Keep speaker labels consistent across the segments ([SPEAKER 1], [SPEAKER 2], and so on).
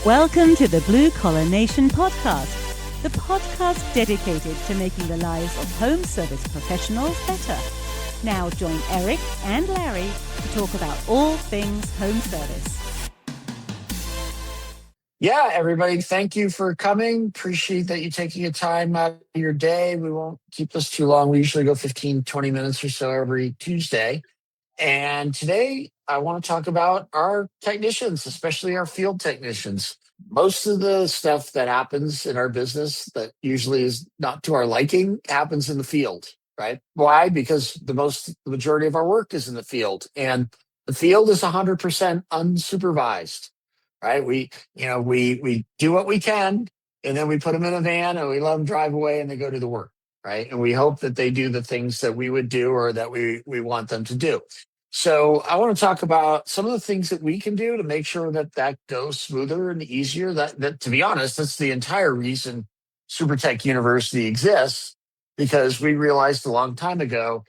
[SPEAKER 1] Welcome to the Blue Collar Nation podcast, the podcast dedicated to making the lives of home service professionals better. Now join Eric and Larry to talk about all things home service.
[SPEAKER 2] Yeah, everybody, thank you for coming. Appreciate that you taking a time out of your day. We won't keep this too long. We usually go 15, 20 minutes or so every Tuesday. And today I want to talk about our technicians, especially our field technicians. Most of the stuff that happens in our business that usually is not to our liking happens in the field, right? Why? Because the majority of our work is in the field, and the field is 100% unsupervised, right? We do what we can, and then we put them in a van and we let them drive away and they go to the work, right? And we hope that they do the things that we would do or that we want them to do. So I want to talk about some of the things that we can do to make sure that that goes smoother and easier. That to be honest, that's the entire reason SuperTech University exists, because we realized a long time ago,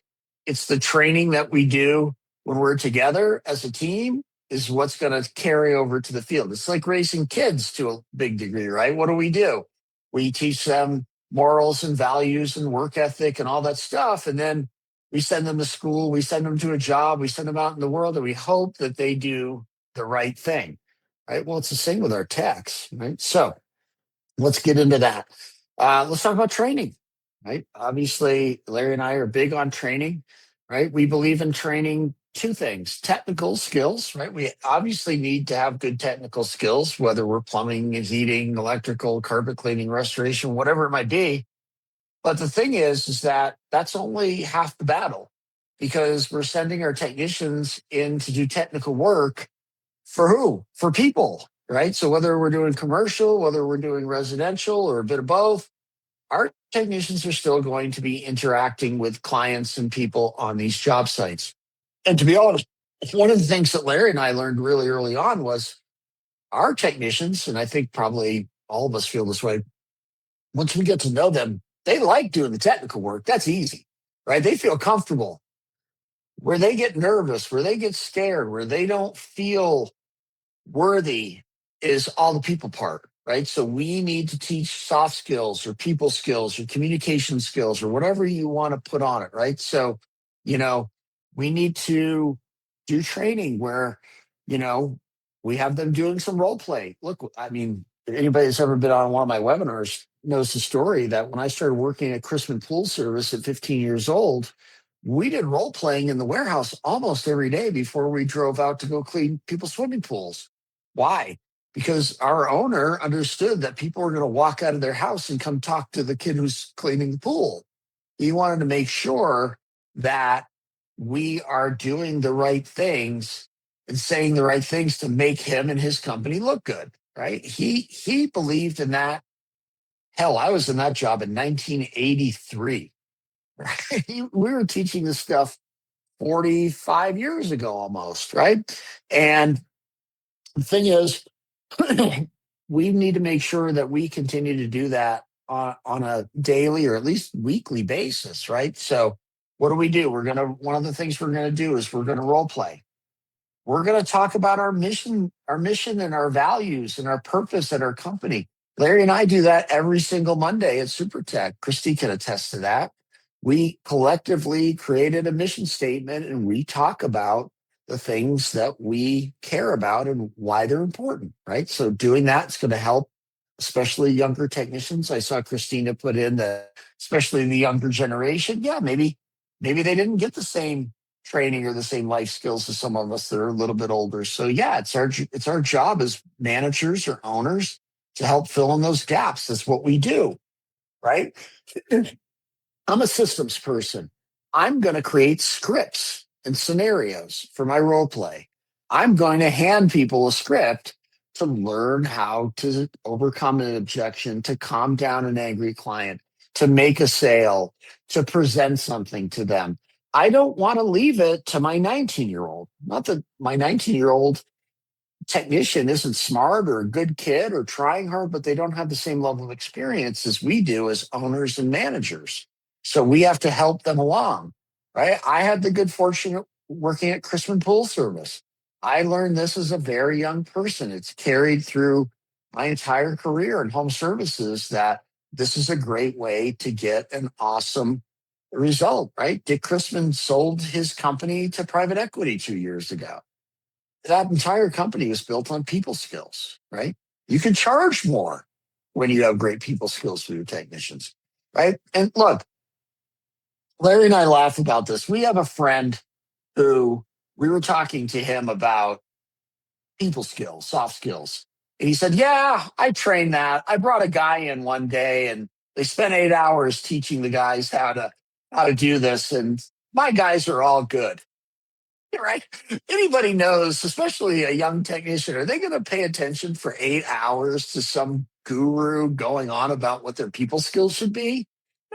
[SPEAKER 2] it's the training that we do when we're together as a team is what's going to carry over to the field. It's like raising kids to a big degree, right? What do? We teach them morals and values and work ethic and all that stuff. And then we send them to school, we send them to a job, we send them out in the world, and we hope that they do the right thing, right? Well, it's the same with our techs, right? So let's get into that. Let's talk about training, right? Obviously, Larry and I are big on training, right? We believe in training two things: technical skills, right? We obviously need to have good technical skills, whether we're plumbing, heating, electrical, carpet cleaning, restoration, whatever it might be. But the thing is that that's only half the battle, because we're sending our technicians in to do technical work for who? For people, right? So whether we're doing commercial, whether we're doing residential or a bit of both, our technicians are still going to be interacting with clients and people on these job sites. And to be honest, one of the things that Larry and I learned really early on was our technicians, and I think probably all of us feel this way, once we get to know them, they like doing the technical work. That's easy, right? They feel comfortable. Where they get nervous, where they get scared, where they don't feel worthy is all the people part, right? So we need to teach soft skills or people skills or communication skills or whatever you want to put on it, right? So, you know, we need to do training where, you know, we have them doing some role play. Look, I mean, anybody that's ever been on one of my webinars knows the story that when I started working at Chrisman Pool Service at 15 years old, we did role playing in the warehouse almost every day before we drove out to go clean people's swimming pools. Why? Because our owner understood that people were going to walk out of their house and come talk to the kid who's cleaning the pool. He wanted to make sure that we are doing the right things and saying the right things to make him and his company look good, right? He believed in that. Hell, I was in that job in 1983. Right? We were teaching this stuff 45 years ago almost, right? And the thing is, we need to make sure that we continue to do that on a daily or at least weekly basis, right? So what do? One of the things we're going to do is we're going to role play. We're going to talk about our mission and our values and our purpose at our company. Larry and I do that every single Monday at SuperTech. Christy can attest to that. We collectively created a mission statement and we talk about the things that we care about and why they're important, right? So doing that's going to help, especially younger technicians. I saw Christina put in especially the younger generation. Yeah, maybe they didn't get the same training or the same life skills as some of us that are a little bit older. So yeah, it's our job as managers or owners to help fill in those gaps. That's what we do, right? I'm a systems person. I'm going to create scripts and scenarios for my role play. I'm going to hand people a script to learn how to overcome an objection, to calm down an angry client, to make a sale, to present something to them. I don't want to leave it to my 19-year-old. Not that my 19-year-old technician isn't smart or a good kid or trying hard, but they don't have the same level of experience as we do as owners and managers. So we have to help them along, right? I had the good fortune of working at Chrisman Pool Service. I learned this as a very young person. It's carried through my entire career in home services that this is a great way to get an awesome result, right? Dick Chrisman sold his company to private equity 2 years ago. That entire company was built on people skills, right? You can charge more when you have great people skills for your technicians, right? And look, Larry and I laugh about this. We have a friend who we were talking to him about people skills, soft skills. And he said, yeah, I trained that. I brought a guy in one day and they spent 8 hours teaching the guys how to do this. And my guys are all good. Right? Anybody knows, especially a young technician, are they going to pay attention for 8 hours to some guru going on about what their people skills should be?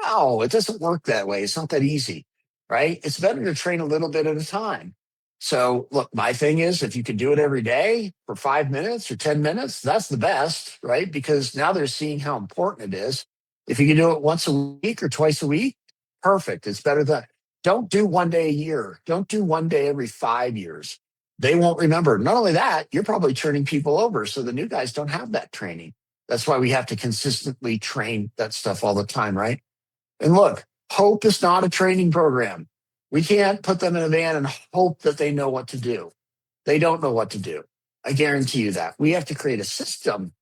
[SPEAKER 2] No, it doesn't work that way. It's not that easy, right? It's better to train a little bit at a time. So, look, my thing is if you can do it every day for 5 minutes or 10 minutes, that's the best, right? Because now they're seeing how important it is. If you can do it once a week or twice a week, perfect. It's better than don't do one day a year. Don't do one day every 5 years. They won't remember. Not only that, you're probably turning people over. So the new guys don't have that training. That's why we have to consistently train that stuff all the time, right? And look, hope is not a training program. We can't put them in a van and hope that they know what to do. They don't know what to do. I guarantee you that. We have to create a system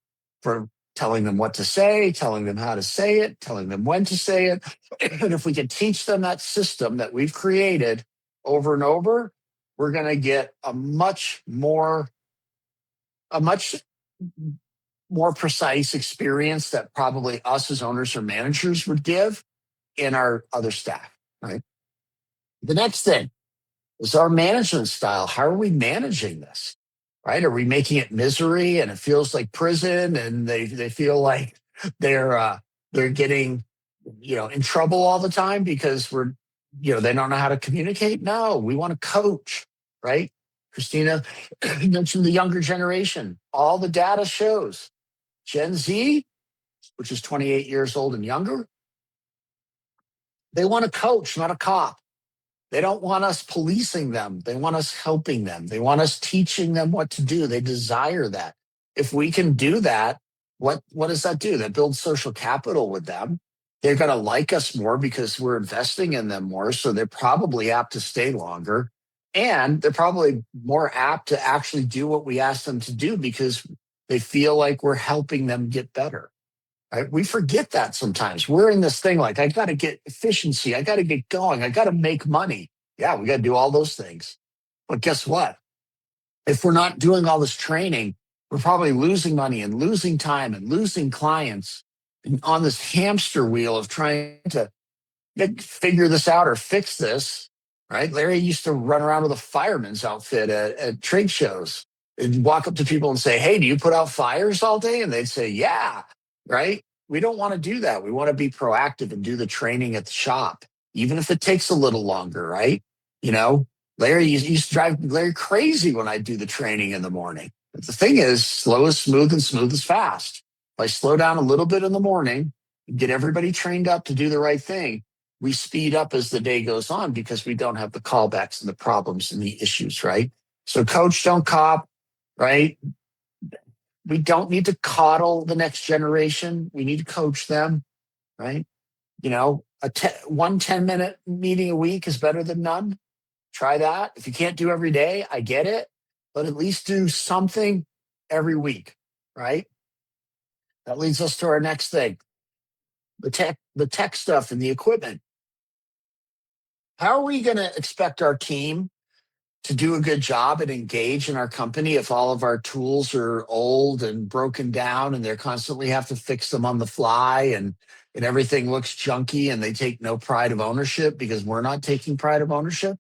[SPEAKER 2] for telling them what to say, telling them how to say it, telling them when to say it. And if we can teach them that system that we've created over and over, we're going to get a much more precise experience that probably us as owners or managers would give in our other staff, right? The next thing is our management style. How are we managing this? Right? Are we making it misery and it feels like prison and they feel like they're getting in trouble all the time because they don't know how to communicate? No, we want to coach, right? Christina mentioned the younger generation. All the data shows Gen Z, which is 28 years old and younger, they want a coach, not a cop. They don't want us policing them. They want us helping them. They want us teaching them what to do. They desire that. If we can do that, what does that do? That builds social capital with them. They're going to like us more because we're investing in them more. So they're probably apt to stay longer. And they're probably more apt to actually do what we ask them to do because they feel like we're helping them get better. Right? We forget that sometimes. We're in this thing like, I got to get efficiency. I got to get going. I got to make money. Yeah, we got to do all those things. But guess what? If we're not doing all this training, we're probably losing money and losing time and losing clients and on this hamster wheel of trying to figure this out or fix this, right? Larry used to run around with a fireman's outfit at trade shows and walk up to people and say, hey, do you put out fires all day? And they'd say, yeah, right? We don't want to do that. We want to be proactive and do the training at the shop, even if it takes a little longer, right? Larry used to drive Larry crazy when I do the training in the morning. But the thing is, slow is smooth and smooth is fast. If I slow down a little bit in the morning, get everybody trained up to do the right thing, we speed up as the day goes on because we don't have the callbacks and the problems and the issues, right? So coach, don't cop, right? We don't need to coddle the next generation. We need to coach them, right? One 10-minute meeting a week is better than none. Try that. If you can't do every day, I get it, but at least do something every week, right? That leads us to our next thing, the tech stuff and the equipment. How are we going to expect our team to do a good job and engage in our company if all of our tools are old and broken down and they're constantly have to fix them on the fly and everything looks junky and they take no pride of ownership because we're not taking pride of ownership?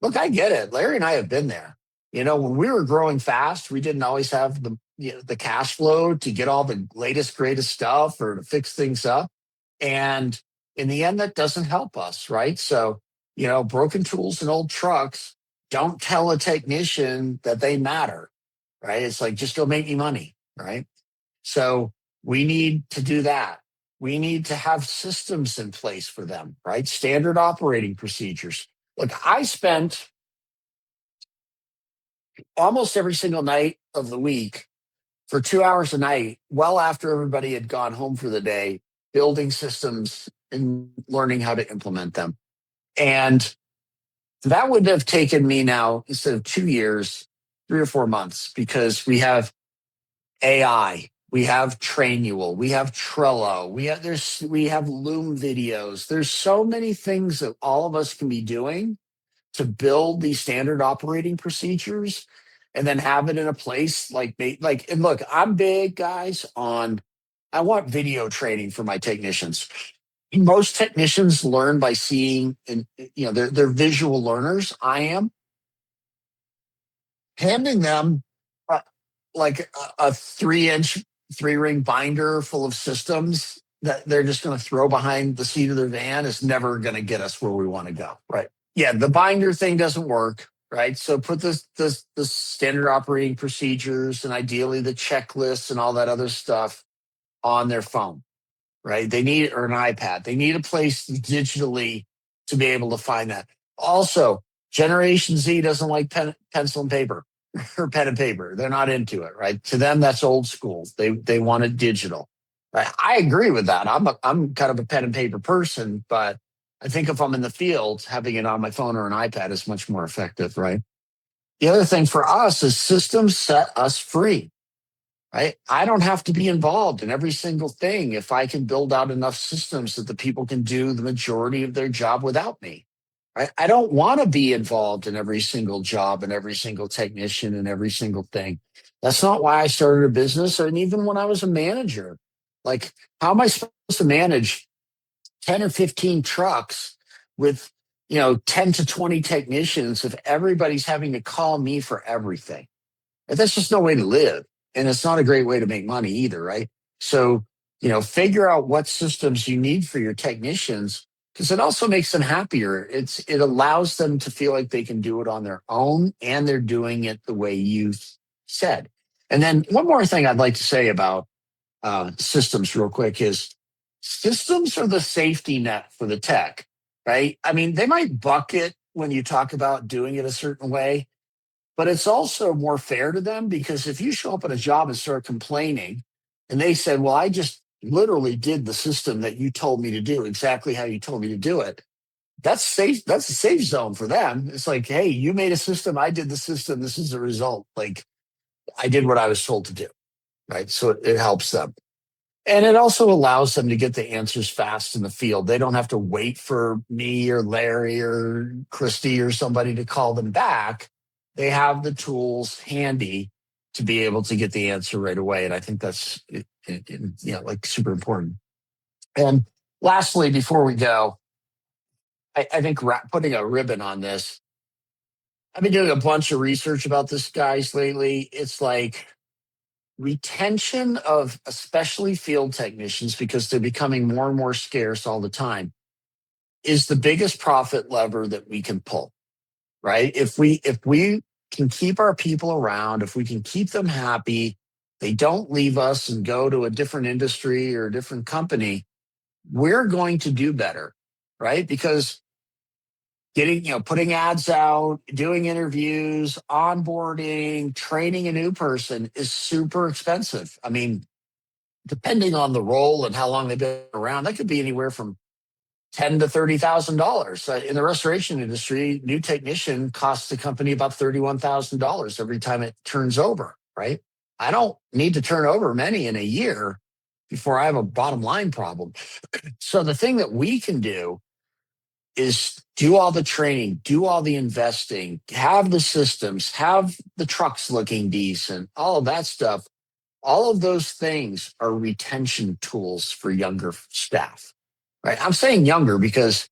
[SPEAKER 2] Look, I get it. Larry and I have been there. When we were growing fast, we didn't always have the cash flow to get all the latest, greatest stuff or to fix things up. And in the end, that doesn't help us, right? So, broken tools and old trucks don't tell a technician that they matter, right? It's like, just go make me money, right? So we need to do that. We need to have systems in place for them, right? Standard operating procedures. Look, I spent almost every single night of the week for 2 hours a night, well after everybody had gone home for the day, building systems and learning how to implement them. And that would have taken me now, instead of 2 years, 3 or 4 months, because we have AI, we have Trainual, we have Trello, we have Loom videos. There's so many things that all of us can be doing to build these standard operating procedures and then have it in a place like and look, I'm big guys on I want video training for my technicians. Most technicians learn by seeing, and they're visual learners. I am handing them uh, like a 3-inch 3-ring binder full of systems that they're just going to throw behind the seat of their van is never going to get us where we want to go. Right. Yeah. The binder thing doesn't work. Right. So put the standard operating procedures and ideally the checklists and all that other stuff on their phone. Right. They need, or an iPad. They need a place digitally to be able to find that. Also, Generation Z doesn't like pencil and paper or pen and paper. They're not into it, right? To them, that's old school. They want it digital. Right? I agree with that. I'm kind of a pen and paper person, but I think if I'm in the field, having it on my phone or an iPad is much more effective, right? The other thing for us is systems set us free, right? I don't have to be involved in every single thing if I can build out enough systems that the people can do the majority of their job without me. Right? I don't want to be involved in every single job and every single technician and every single thing. That's not why I started a business. And even when I was a manager, like, how am I supposed to manage 10 or 15 trucks with, 10 to 20 technicians if everybody's having to call me for everything? And that's just no way to live. And it's not a great way to make money either, right? So, figure out what systems you need for your technicians, because it also makes them happier. It allows them to feel like they can do it on their own and they're doing it the way you said. And then one more thing I'd like to say about systems real quick is systems are the safety net for the tech, right? I mean, they might bucket when you talk about doing it a certain way, but it's also more fair to them, because if you show up at a job and start complaining and they said, well, I just literally did the system that you told me to do exactly how you told me to do it. That's safe. That's a safe zone for them. It's like, hey, you made a system. I did the system. This is the result. Like, I did what I was told to do. Right. So it helps them. And it also allows them to get the answers fast in the field. They don't have to wait for me or Larry or Christy or somebody to call them back. They have the tools handy to be able to get the answer right away. And I think that's like super important. And lastly, before we go, I think putting a ribbon on this, I've been doing a bunch of research about this, guys, lately. It's like, retention of especially field technicians, because they're becoming more and more scarce all the time, is the biggest profit lever that we can pull, right? If we can keep our people around, if we can keep them happy, they don't leave us and go to a different industry or a different company, we're going to do better, right? Because putting ads out, doing interviews, onboarding, training a new person is super expensive. I mean, depending on the role and how long they've been around, that could be anywhere from $10,000 to $30,000. In the restoration industry, new technician costs the company about $31,000 every time it turns over, right? I don't need to turn over many in a year before I have a bottom line problem. So the thing that we can do is do all the training, do all the investing, have the systems, have the trucks looking decent, all of that stuff. All of those things are retention tools for younger staff, right? I'm saying younger because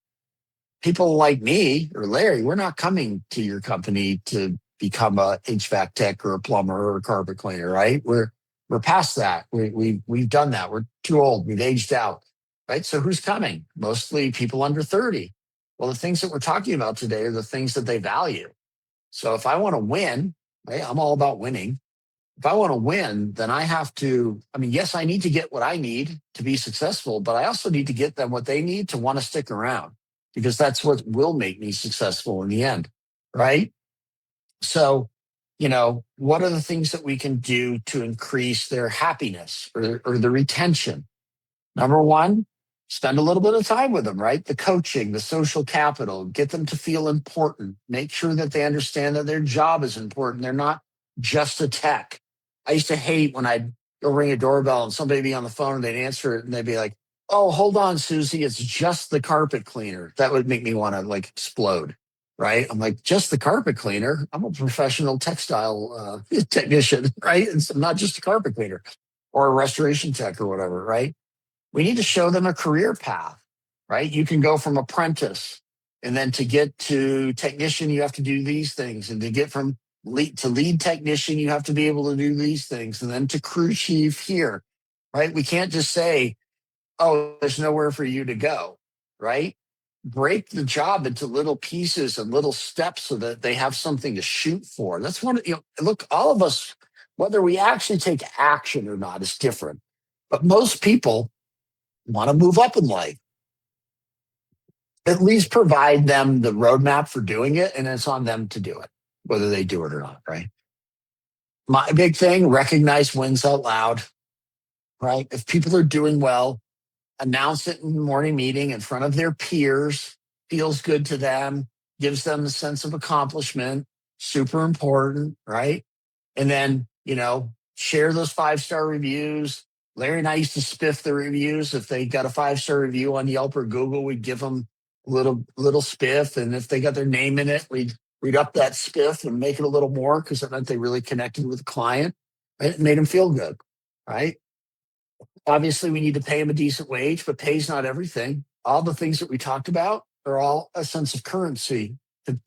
[SPEAKER 2] people like me or Larry, we're not coming to your company to become a HVAC tech or a plumber or a carpet cleaner, right? We're past that. We've done that. We're too old. We've aged out, right? So who's coming? Mostly people under 30. Well, the things that we're talking about today are the things that they value. So if I want to win, right, I'm all about winning. If I want to win, then I have to, yes, I need to get what I need to be successful, but I also need to get them what they need to want to stick around, because that's what will make me successful in the end. Right. So, what are the things that we can do to increase their happiness or the retention? Number one, spend a little bit of time with them, right? The coaching, the social capital, get them to feel important. Make sure that they understand that their job is important. They're not just a tech. I used to hate when I'd go ring a doorbell and somebody be on the phone and they'd answer it and they'd be like, "Oh, hold on, Susie, it's just the carpet cleaner." That would make me want to like explode, right? I'm like, just the carpet cleaner? I'm a professional textile technician, right? I'm not just a carpet cleaner or a restoration tech or whatever, right? We need to show them a career path, right? You can go from apprentice, and then to get to technician, you have to do these things. And to get from lead technician, you have to be able to do these things. And then to crew chief here, right? We can't just say, "Oh, there's nowhere for you to go," right? Break the job into little pieces and little steps so that they have something to shoot for. That's look, all of us, whether we actually take action or not is different. But most people want to move up in life. At least provide them the roadmap for doing it, and it's on them to do it, whether they do it or not, right? My big thing, recognize wins out loud, right? If people are doing well, announce it in the morning meeting in front of their peers, feels good to them, gives them a sense of accomplishment, super important, right? And then, share those 5-star reviews. Larry and I used to spiff the reviews. If they got a 5-star review on Yelp or Google, we'd give them a little spiff. And if they got their name in it, we'd up that spiff and make it a little more because it meant they really connected with the client. Right? It made them feel good, right? Obviously, we need to pay them a decent wage, but pay's not everything. All the things that we talked about are all a sense of currency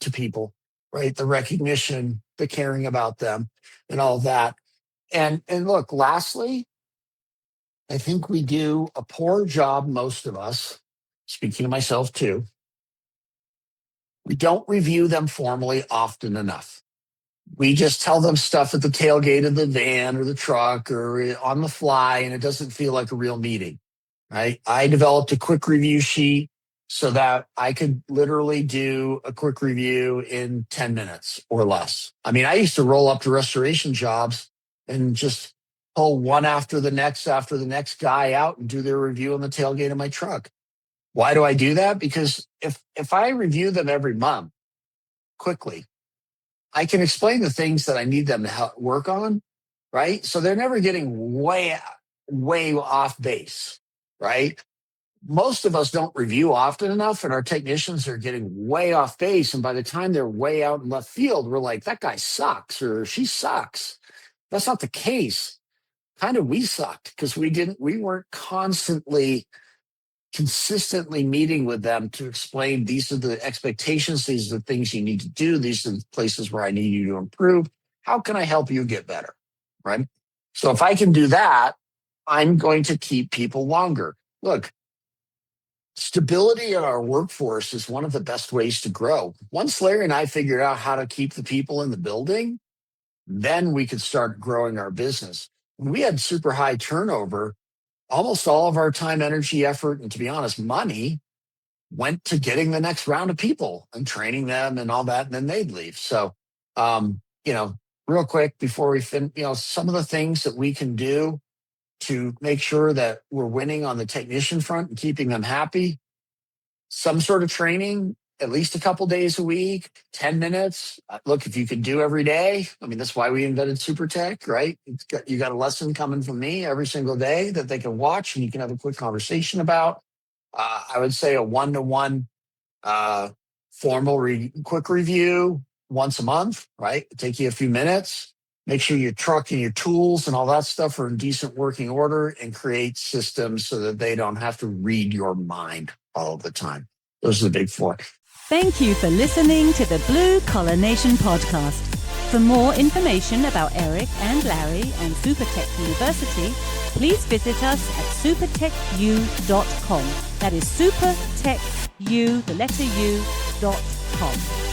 [SPEAKER 2] to people, right? The recognition, the caring about them, and all that. And look, lastly, I think we do a poor job, most of us, speaking to myself too. We don't review them formally often enough. We just tell them stuff at the tailgate of the van or the truck or on the fly, and it doesn't feel like a real meeting, right? I developed a quick review sheet so that I could literally do a quick review in 10 minutes or less. I mean, I used to roll up to restoration jobs and just pull one after the next guy out and do their review on the tailgate of my truck. Why do I do that? Because if I review them every month quickly, I can explain the things that I need them to help work on, right? So they're never getting way off base, right? Most of us don't review often enough, and our technicians are getting way off base. And by the time they're way out in left field, we're like, that guy sucks or she sucks. That's not the case. Kind of we sucked because we weren't consistently meeting with them to explain these are the expectations, these are the things you need to do, these are the places where I need you to improve. How can I help you get better? Right? So if I can do that, I'm going to keep people longer. Look, stability in our workforce is one of the best ways to grow. Once Larry and I figured out how to keep the people in the building, then we could start growing our business. When we had super high turnover, almost all of our time, energy, effort, and to be honest, money went to getting the next round of people and training them and all that, and then they'd leave. So, real quick before we finish, some of the things that we can do to make sure that we're winning on the technician front and keeping them happy. Some sort of training, at least a couple days a week, 10 minutes. Look, if you can do every day, I mean, that's why we invented Super Tech, right? You got a lesson coming from me every single day that they can watch and you can have a quick conversation about. I would say a one-to-one formal quick review once a month, right? It'll take you a few minutes. Make sure your truck and your tools and all that stuff are in decent working order, and create systems so that they don't have to read your mind all the time. Those are the big four.
[SPEAKER 1] Thank you for listening to the Blue Collar Nation podcast. For more information about Eric and Larry and SuperTech University, please visit us at supertechu.com. That is supertechu.com.